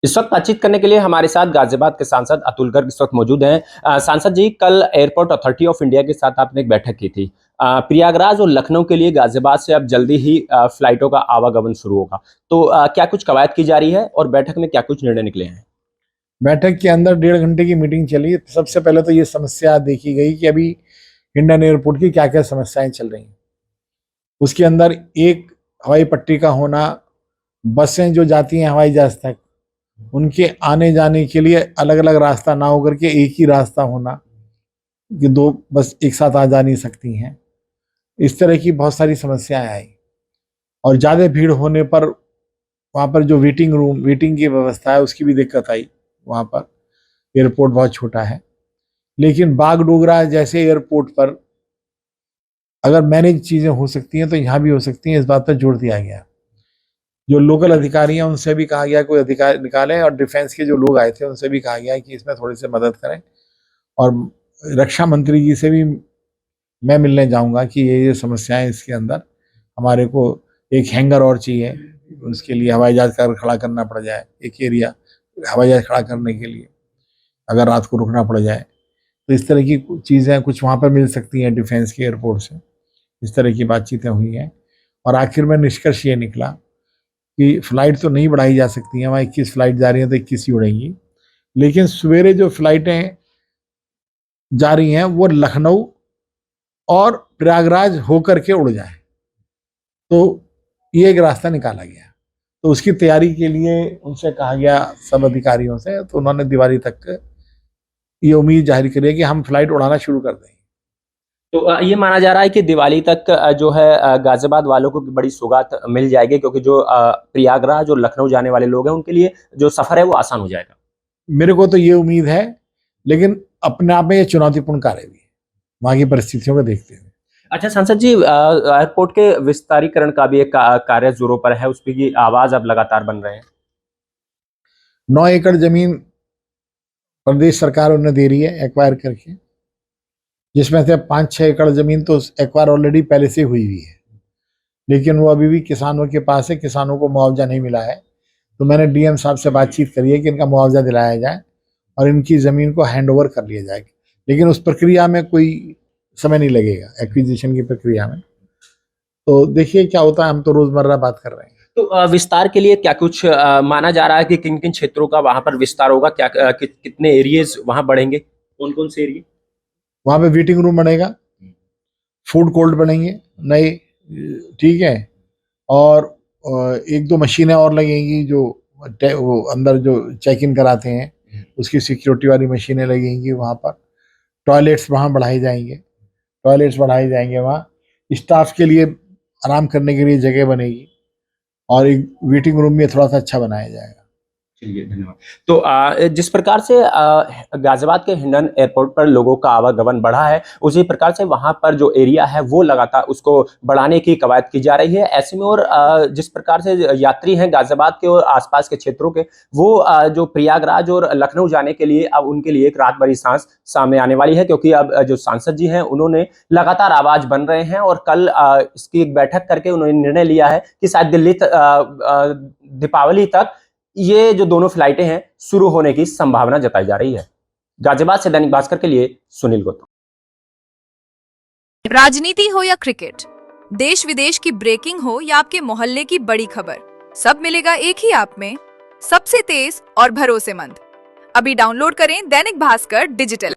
इस वक्त बातचीत करने के लिए हमारे साथ गाजियाबाद के सांसद अतुल गर्ग इस वक्त मौजूद हैं। सांसद जी, कल एयरपोर्ट अथॉरिटी ऑफ इंडिया के साथ आपने एक बैठक की थी। प्रयागराज और लखनऊ के लिए गाजियाबाद से अब जल्दी ही फ्लाइटों का आवागमन शुरू होगा। तो क्या कुछ कवायद की जा रही है और बैठक में क्या कुछ निर्णय निकले हैं? बैठक के अंदर 1.5 घंटे की मीटिंग चली। सबसे पहले तो ये समस्या देखी गई कि अभी इंडियन एयरपोर्ट की क्या क्या समस्याएं चल रही हैं। उसके अंदर एक हवाई पट्टी का होना, बसें जो जाती हैं हवाई जहाज तक, उनके आने जाने के लिए अलग अलग रास्ता ना होकर के एक ही रास्ता होना, कि दो बस एक साथ आ जा नहीं सकती हैं। इस तरह की बहुत सारी समस्याएं आई और ज़्यादा भीड़ होने पर वहाँ पर जो वेटिंग की व्यवस्था है उसकी भी दिक्कत आई। वहाँ पर एयरपोर्ट बहुत छोटा है, लेकिन बागडोगरा जैसे एयरपोर्ट पर अगर मैनेज चीज़ें हो सकती हैं तो यहाँ भी हो सकती हैं। इस बात पर जोर दिया गया। जो लोकल अधिकारी हैं उनसे भी कहा गया कोई अधिकार निकालें, और डिफेंस के जो लोग आए थे उनसे भी कहा गया है कि इसमें थोड़ी सी मदद करें। और रक्षा मंत्री जी से भी मैं मिलने जाऊंगा कि ये समस्याएं इसके अंदर हमारे को एक हैंगर और चाहिए, उसके लिए हवाई जहाज का खड़ा करना पड़ जाए, एक एरिया हवाई जहाज खड़ा करने के लिए अगर रात को रुकना पड़ जाए तो इस तरह की चीज़ें कुछ वहाँ पर मिल सकती हैं डिफेंस के एयरपोर्ट से। इस तरह की बातचीतें हुई हैं और आखिर में निष्कर्ष ये निकला कि फ़्लाइट तो नहीं बढ़ाई जा सकती हैं। वहाँ 21 फ्लाइट जा रही हैं तो 21 ही उड़ेंगी, लेकिन सवेरे जो फ्लाइटें जा रही हैं वो लखनऊ और प्रयागराज होकर के उड़ जाए, तो ये एक रास्ता निकाला गया। तो उसकी तैयारी के लिए उनसे कहा गया सब अधिकारियों से, तो उन्होंने दिवाली तक ये उम्मीद जाहिर करी है कि हम फ्लाइट उड़ाना शुरू कर देंगे। तो ये माना जा रहा है कि दिवाली तक जो है गाजियाबाद वालों को बड़ी सौगात मिल जाएगी, क्योंकि जो प्रयागराज और लखनऊ जाने वाले लोग हैं उनके लिए जो सफ़र है वो आसान हो जाएगा। मेरे को तो ये उम्मीद है, लेकिन अपने आप में ये चुनौतीपूर्ण कार्य भी है वहाँ की परिस्थितियों को देखते हुए। अच्छा सांसद जी, एयरपोर्ट के विस्तारीकरण का भी एक कार्य जोरों पर है, उस पर की आवाज अब लगातार बन रहे हैं। 9 एकड़ जमीन प्रदेश सरकार उन्हें दे रही है एक्वायर करके, जिसमें से 5-6 एकड़ जमीन तो एक्वायर ऑलरेडी पहले से हुई है, लेकिन वो अभी भी किसानों के पास है। किसानों को मुआवजा नहीं मिला है, तो मैंने डीएम साहब से बातचीत करी है कि इनका मुआवजा दिलाया जाए और इनकी ज़मीन को हैंड ओवर कर लिया जाए। लेकिन उस प्रक्रिया में कोई समय नहीं लगेगा, एक्विजिशन की प्रक्रिया में। तो देखिए क्या होता है, हम तो रोज़मर्रा बात कर रहे हैं। तो विस्तार के लिए क्या कुछ माना जा रहा है कि किन किन क्षेत्रों का वहां पर विस्तार होगा? क्या कितने एरियाज वहां बढ़ेंगे? कौन कौन से एरिया? वहाँ पे वेटिंग रूम बनेगा, फूड कोर्ट बनेंगे नए, ठीक है, और 1-2 मशीनें और लगेंगी जो वो अंदर जो चेक इन कराते हैं उसकी सिक्योरिटी वाली मशीनें लगेंगी वहाँ पर। टॉयलेट्स वहाँ बढ़ाए जाएंगे वहाँ। स्टाफ के लिए आराम करने के लिए जगह बनेगी और एक वेटिंग रूम भी थोड़ा सा अच्छा बनाया जाएगा। चलिए, धन्यवाद। तो जिस प्रकार से गाजियाबाद के हिंडन एयरपोर्ट पर लोगों का आवागमन बढ़ा है, उसी प्रकार से वहां पर जो एरिया है वो लगातार उसको बढ़ाने की कवायद की जा रही है। ऐसे में और जिस प्रकार से यात्री हैं गाजियाबाद के और आसपास के क्षेत्रों के, वो जो प्रयागराज और लखनऊ जाने के लिए अब उनके लिए एक राहत भरी सांस सामने आने वाली है, क्योंकि अब जो सांसद जी हैं उन्होंने लगातार आवाज बन रहे हैं और कल इसकी एक बैठक करके उन्होंने निर्णय लिया है कि शायद दीपावली तक ये जो दोनों फ्लाइटें हैं शुरू होने की संभावना जताई जा रही है। गाजियाबाद से दैनिक भास्कर के लिए सुनील गौतम। राजनीति हो या क्रिकेट, देश विदेश की ब्रेकिंग हो या आपके मोहल्ले की बड़ी खबर, सब मिलेगा एक ही ऐप में, सबसे तेज और भरोसेमंद। अभी डाउनलोड करें दैनिक भास्कर डिजिटल।